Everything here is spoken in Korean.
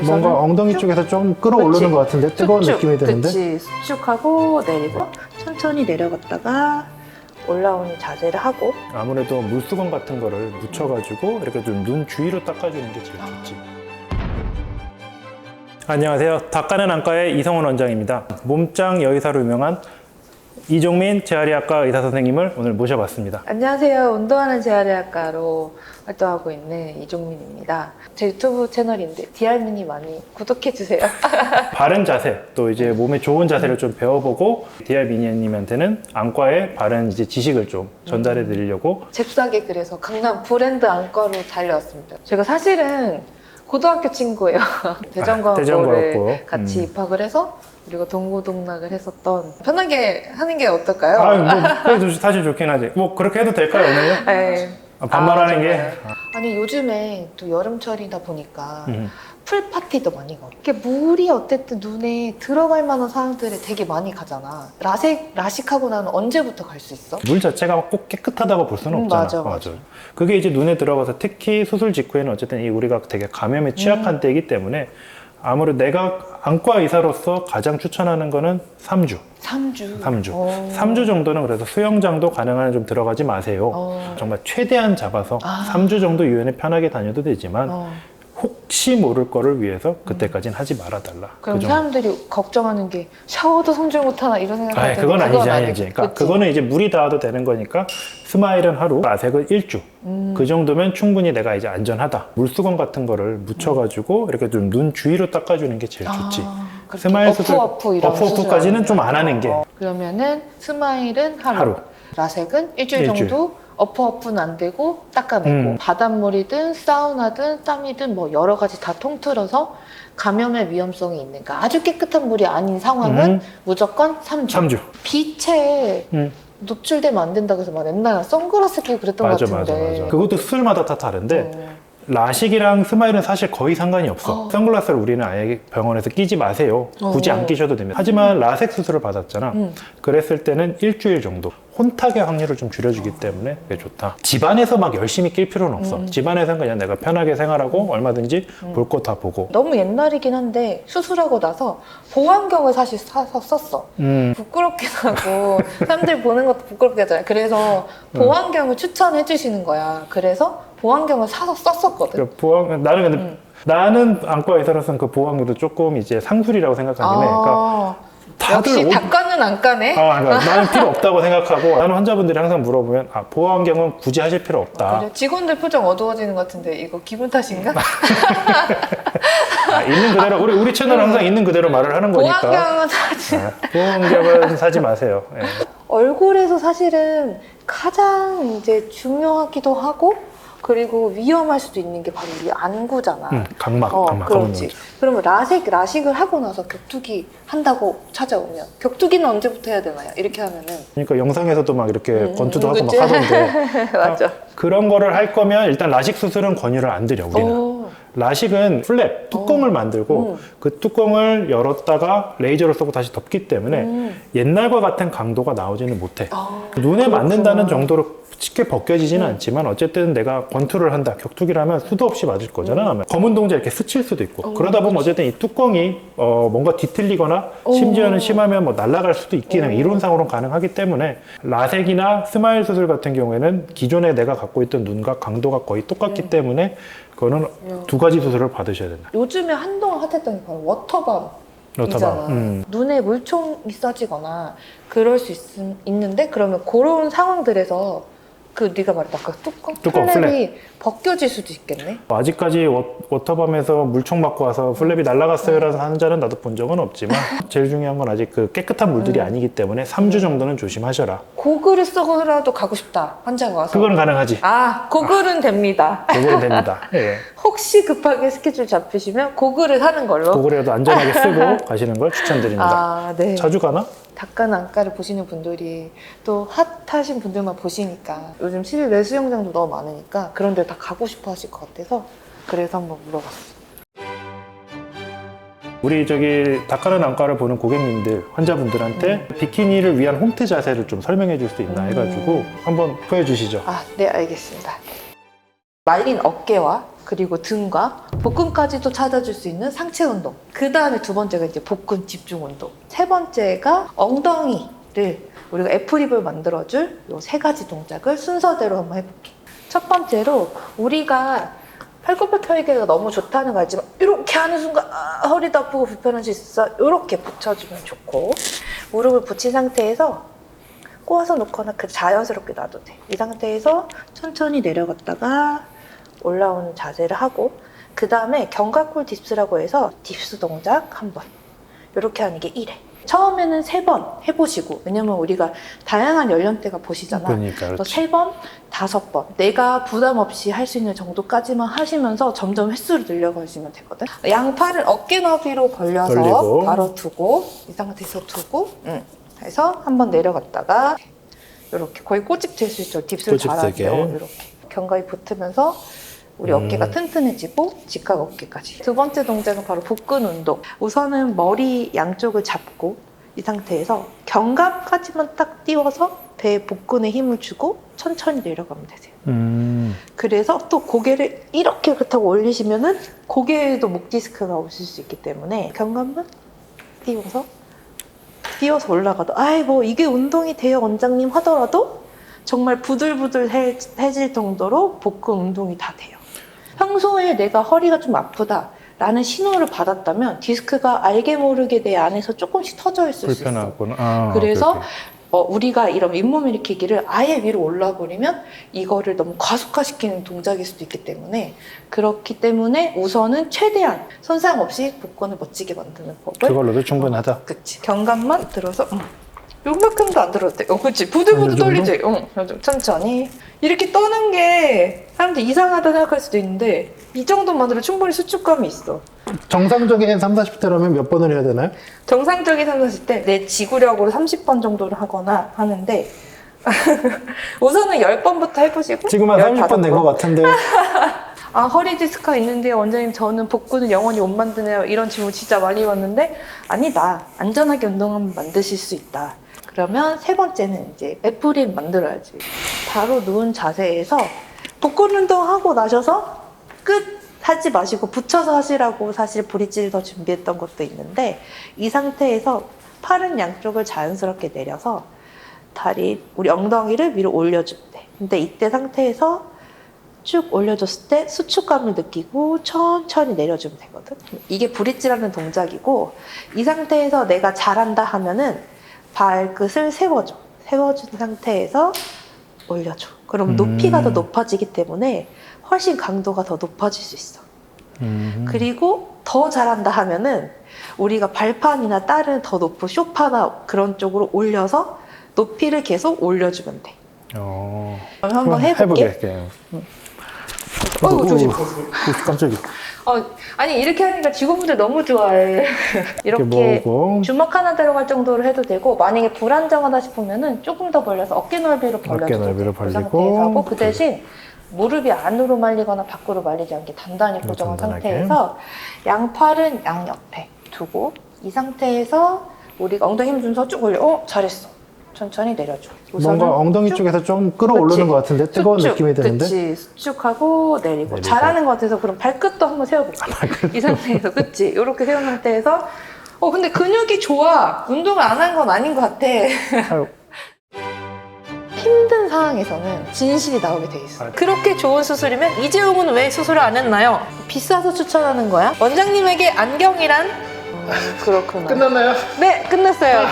뭔가 엉덩이 쪽에서 좀 끌어오르는 것 같은데 뜨거운 느낌이 드는데. 그치. 수축하고 내리고 천천히 내려갔다가 올라오는 자세를 하고. 아무래도 물수건 같은 거를 묻혀가지고 이렇게 좀 눈 주위로 닦아주는 게 제일 좋지. 안녕하세요. 닦아낸 안과의 이성훈 원장입니다. 몸짱 여의사로 유명한 이종민 재활의학과 의사 선생님을 오늘 모셔봤습니다. 안녕하세요. 운동하는 재활의학과로 활동하고 있는 이종민입니다. 제 유튜브 채널인데 DR미니 많이 구독해주세요. 바른 자세, 또 이제 몸에 좋은 자세를 좀 배워보고 DR미니님한테는 안과의 바른 이제 지식을 좀 전달해 드리려고. 잽싸게 그래서 강남 브랜드 안과로 달려왔습니다. 제가 사실은 고등학교 친구예요. 대전과학고를 대전과학고. 같이 입학을 해서 그리고 동고동락을 했었던. 편하게 하는 게 어떨까요? 아유, 뭐 그래도 사실 좋긴 하지. 뭐 그렇게 해도 될까요, 오늘요? 네. 반말하는 게. 정말. 아니 요즘에 또 여름철이다 보니까 풀 파티도 많이 가고, 이게 물이 어쨌든 눈에 들어갈 만한 사람들이 되게 많이 가잖아. 라식하고 나면 언제부터 갈 수 있어? 물 자체가 꼭 깨끗하다고 볼 수는 없잖아. 맞아. 그게 이제 눈에 들어가서 특히 수술 직후에는 어쨌든 이 우리가 되게 감염에 취약한 때이기 때문에 아무래도 내가 안과 의사로서 가장 추천하는 거는 3주. 3주. 3주 정도는 그래서 수영장도 가능한 한 좀 들어가지 마세요. 정말 최대한 잡아서 3주 정도 유연에 편하게 다녀도 되지만 혹시 모를 거를 위해서 그때까지는 하지 말아달라. 그럼 사람들이 걱정하는 게 샤워도 성질 못하나 이런 생각이 드는데 그건 아니지. 그러니까 그거는 이제 물이 닿아도 되는 거니까 스마일은 하루, 라섹은 일주. 그 정도면 충분히 내가 이제 안전하다. 물수건 같은 거를 묻혀가지고 이렇게 좀 눈 주위로 닦아주는 게 제일 좋지. 스마일 수술, 어프어프까지는 좀 안 하는 게. 그러면은 스마일은 하루. 라섹은 일주일 정도. 어프어프는 안 되고 닦아내고, 바닷물이든 사우나든 땀이든 뭐 여러 가지 다 통틀어서 감염의 위험성이 있는, 그러니까 아주 깨끗한 물이 아닌 상황은 무조건 3주. 빛에 노출되면 안 된다고 해서 막 옛날에 선글라스 끼고 그랬던 것 같은데. 맞아. 그것도 수술마다 다 다른데 라식이랑 스마일은 사실 거의 상관이 없어. 선글라스를 우리는 아예 병원에서 끼지 마세요. 굳이 안 끼셔도 됩니다. 하지만 라섹 수술을 받았잖아. 그랬을 때는 일주일 정도 혼탁의 확률을 좀 줄여주기 때문에 그게 좋다. 집안에서 막 열심히 낄 필요는 없어. 집안에서는 그냥 내가 편하게 생활하고 얼마든지 볼 거 다 보고. 너무 옛날이긴 한데 수술하고 나서 보안경을 사실 사서 썼어. 부끄럽긴 하고 사람들 보는 것도 부끄럽게 하잖아요. 그래서 보안경을 추천해 주시는 거야. 그래서 보안경을 사서 썼었거든. 나는 근데 나는 안과 의사로서는 그 보안경도 조금 이제 상술이라고 생각하긴 해. 그러니까 역시 닦아는 안과네. 그러니까 나는 필요 없다고 생각하고, 나는 환자분들이 항상 물어보면 보안경은 굳이 하실 필요 없다. 그래? 직원들 표정 어두워지는 것 같은데 이거 기분 탓인가? 있는 그대로 우리 채널은 항상 있는 그대로 말을 하는 거니까. 보안경은 사지. 보안경은 사지 마세요. 예. 얼굴에서 사실은 가장 이제 중요하기도 하고, 그리고 위험할 수도 있는 게 바로 이 안구잖아. 각막. 그렇지. 그러면 라식을 하고 나서 격투기 한다고 찾아오면 격투기는 언제부터 해야 되나요? 이렇게 하면은. 그러니까 영상에서도 막 이렇게 권투도 하고 막 하던데. 맞아. 그런 거를 할 거면 일단 라식 수술은 권유를 안 드려, 우리는. 라식은 플랩, 뚜껑을 만들고 그 뚜껑을 열었다가 레이저를 쏘고 다시 덮기 때문에 옛날과 같은 강도가 나오지는 못해. 눈에 맞는다는 정도로 쉽게 벗겨지지는 않지만 어쨌든 내가 권투를 한다, 격투기를 하면 수도 없이 맞을 거잖아. 검은 동자 이렇게 스칠 수도 있고. 그러다 보면 어쨌든 이 뚜껑이 뭔가 뒤틀리거나 심지어는 심하면 뭐 날아갈 수도 있긴 해. 이론상으로는 가능하기 때문에 라섹이나 스마일 수술 같은 경우에는 기존에 내가 갖고 있던 눈과 강도가 거의 똑같기 때문에 그거는 두 가지 수술을 받으셔야 된다. 요즘에 한동안 핫했던 게 바로 워터밤이잖아. 눈에 물총이 쏴지거나 그럴 수 있는데, 그러면 그런 상황들에서 그 네가 말했던 아까 뚜껑 플랩이 벗겨질 수도 있겠네. 아직까지 워터밤에서 물총 맞고 와서 플랩이 날아갔어요라는 환자는 나도 본 적은 없지만 제일 중요한 건 아직 그 깨끗한 물들이 아니기 때문에 3주 정도는 조심하셔라. 고글을 쓰고라도 가고 싶다, 환자가 와서. 그건 가능하지. 고글은 됩니다. 고글은 됩니다. 예. 혹시 급하게 스케줄 잡히시면 고글을 사는 걸로. 고글이라도 안전하게 쓰고 가시는 걸 추천드립니다. 네. 자주 가나? 닦아낸 안과를 보시는 분들이 또 핫하신 분들만 보시니까 요즘 실내 수영장도 너무 많으니까 그런 데 다 가고 싶어 하실 것 같아서 그래서 한번 물어봤어. 우리 닦아낸 안과를 보는 고객님들, 환자분들한테 비키니를 위한 홈트 자세를 좀 설명해 줄 수 있나 해가지고 한번 보여주시죠. 네, 알겠습니다. 말린 어깨와 그리고 등과 복근까지도 찾아줄 수 있는 상체 운동. 그 다음에 두 번째가 이제 복근 집중 운동. 세 번째가 엉덩이를 우리가 F립을 만들어줄 이 세 가지 동작을 순서대로 한번 해볼게. 첫 번째로 우리가 팔굽혀 펴기가 너무 좋다는 거 알지만 이렇게 하는 순간 허리도 아프고 불편할 수 있어. 이렇게 붙여주면 좋고, 무릎을 붙인 상태에서 꼬아서 놓거나 그 자연스럽게 놔도 돼. 이 상태에서 천천히 내려갔다가 올라오는 자세를 하고, 그 다음에 견갑골 딥스라고 해서 딥스 동작 한 번, 이렇게 하는 게 1회. 처음에는 3번 해보시고, 왜냐면 우리가 다양한 연령대가 보시잖아. 그러니까 그래서 그렇지. 3번, 5번 내가 부담 없이 할 수 있는 정도까지만 하시면서 점점 횟수를 늘려가시면 되거든. 양팔을 어깨 너비로 벌려서 벌리고. 바로 두고, 이 상태에서 두고, 해서 한번 내려갔다가 이렇게 거의 꼬집 될 수 있죠. 딥스를 꼬집되게. 잘하면 이렇게 견갑이 붙으면서 우리 어깨가 튼튼해지고 직각 어깨까지. 두 번째 동작은 바로 복근 운동. 우선은 머리 양쪽을 잡고 이 상태에서 견갑까지만 딱 띄워서 배 복근에 힘을 주고 천천히 내려가면 되세요. 그래서 또 고개를 이렇게 그렇다고 올리시면은 고개에도 목 디스크가 오실 수 있기 때문에 견갑만 띄워서 올라가도 아이 뭐 이게 운동이 돼요 원장님 하더라도 정말 부들부들해질 정도로 복근 운동이 다 돼요. 평소에 내가 허리가 좀 아프다 라는 신호를 받았다면 디스크가 알게 모르게 내 안에서 조금씩 터져 있을 수 있어. 불편하구나. 그래서 우리가 이런 윗몸 일으키기를 아예 위로 올라 버리면 이거를 너무 과속화시키는 동작일 수도 있기 때문에, 그렇기 때문에 우선은 최대한 손상 없이 복근을 멋지게 만드는 법을. 그걸로도 충분하다. 그치. 견갑만 들어서 요만큼도 안 들어도 돼. 그치. 부들부들 떨리지. 천천히. 이렇게 떠는 게 사람들 이상하다 생각할 수도 있는데 이 정도만으로 충분히 수축감이 있어. 정상적인 3, 40대라면 몇 번을 해야 되나요? 정상적인 상태였을 때 내 지구력으로 30번 정도를 하거나 하는데 우선은 10번부터 해보시고 지금 한 30번 된 것 같은데. 아 허리 디스크가 있는데 원장님 저는 복근을 영원히 못 만드네요. 이런 질문 진짜 많이 받는데 아니다. 안전하게 운동하면 만드실 수 있다. 그러면 세 번째는 이제 F립 만들어야지. 바로 누운 자세에서 복근 운동하고 나셔서 끝 하지 마시고 붙여서 하시라고 사실 브릿지를 더 준비했던 것도 있는데, 이 상태에서 팔은 양쪽을 자연스럽게 내려서 다리, 우리 엉덩이를 위로 올려주면 돼. 근데 이때 상태에서 쭉 올려줬을 때 수축감을 느끼고 천천히 내려주면 되거든. 이게 브릿지라는 동작이고, 이 상태에서 내가 잘한다 하면은 발끝을 세워줘. 세워준 상태에서 올려줘. 그럼 높이가 더 높아지기 때문에 훨씬 강도가 더 높아질 수 있어. 그리고 더 잘한다 하면은 우리가 발판이나 다른 더 높은 쇼파나 그런 쪽으로 올려서 높이를 계속 올려주면 돼. 그럼 한번 해볼게. 조심. 깜짝이야. 아니 이렇게 하니까 직원분들 너무 좋아해. 이렇게 주먹 하나 들어갈 정도로 해도 되고, 만약에 불안정하다 싶으면은 조금 더 벌려서 어깨 넓이로 벌려도 어깨 넓이로 그 벌리고, 상태에서 하고, 그 대신 무릎이 안으로 말리거나 밖으로 말리지 않게 단단히 고정한 상태에서 양팔은 양옆에 두고, 이 상태에서 우리가 엉덩이 힘 주면서 쭉 올려. 잘했어. 천천히 내려줘. 뭔가 엉덩이 쪽에서 좀 끌어오르는 것 같은데 뜨거운 수축, 느낌이 드는데. 그치. 수축하고 내리고. 잘하는 것 같아서 그럼 발끝도 한번 세워볼게. 이 상태에서 그치. 이렇게 세운 상태에서 근데 근육이 좋아. 운동을 안 한 건 아닌 것 같아. 힘든 상황에서는 진실이 나오게 돼 있어. 그렇게 좋은 수술이면 이재용은 왜 수술을 안 했나요? 비싸서 추천하는 거야? 원장님에게 안경이란? 그렇구나. 끝났나요? 네, 끝났어요.